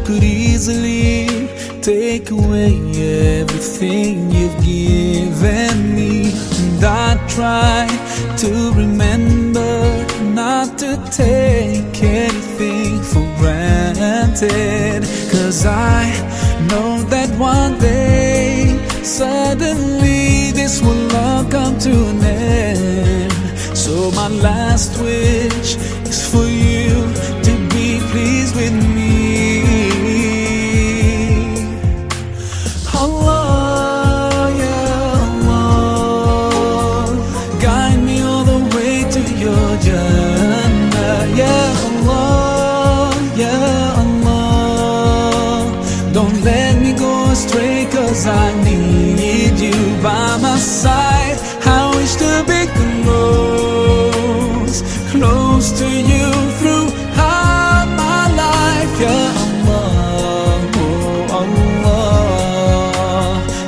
could easily take away everything you've given me. And I try to remember not to take anything for granted, 'cause I know that one day suddenly this will all come to an end. So my last wish is for you to be pleased with me. Allah, yeah Allah, guide me all the way to your Jannah. Yeah Allah, yeah Allah, don't let me go astray, 'cause I need you by my side. I wish to be close to you throughout my life. Yeah Allah, oh Allah,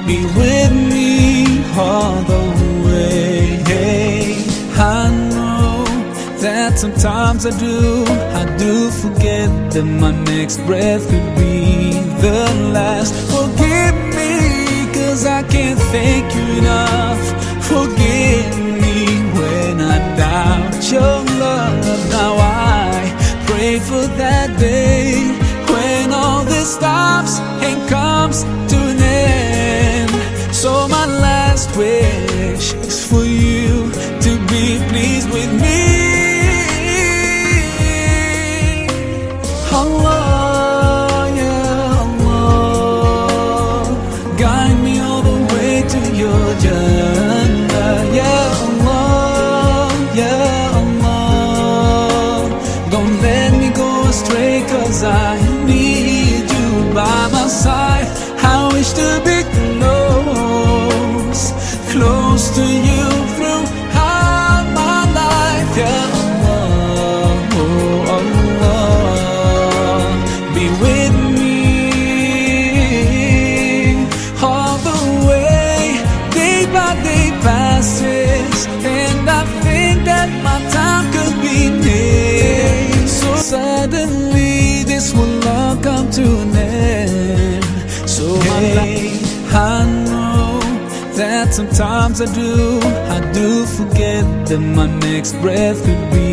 be with me all the way. I know that sometimes I do forget that my next breath could be the last. Forgive me, 'cause I can't thank you enough. Forgive me when I doubt your love. Now I pray for that day when all this stops and comes to an end. So my last wish is for you to be pleased with me. Allah, yeah Allah, guide me all the way to your Jannah. Yeah Allah, yeah Allah, don't let me go astray, 'cause I need you by my side. I wish to be close to you throughout my life. Yeah Allah, oh Allah, be with me all the way. Day by day passes, and I think that my time could be near. So suddenly this will all come to an end. So my life, I know that sometimes I do forget that my next breath could be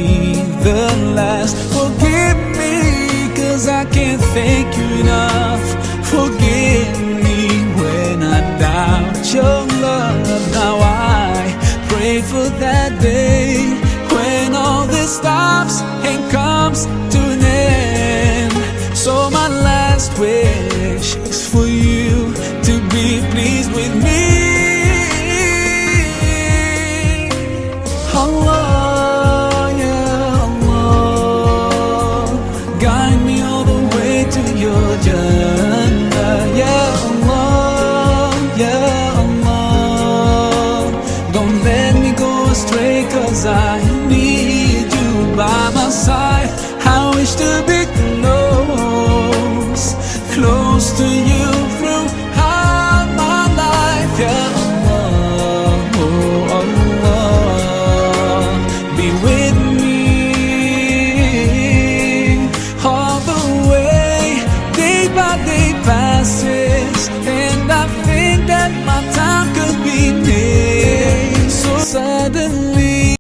the last. Forgive me, 'cause I can't thank you enough. Forgive me when I doubt your love. Now I pray for that day when all this stops and comes to an end. So my last wish is for you to be pleased with me. Allah, yeah Allah, guide me all the way to your Jannah. Yeah Allah, yeah Allah, don't let me go astray, 'cause I need you by my side. I wish to be close to you throughout my life. Yeah Allah, oh Allah, be with me all the way. Day by day passes, and I think that my time could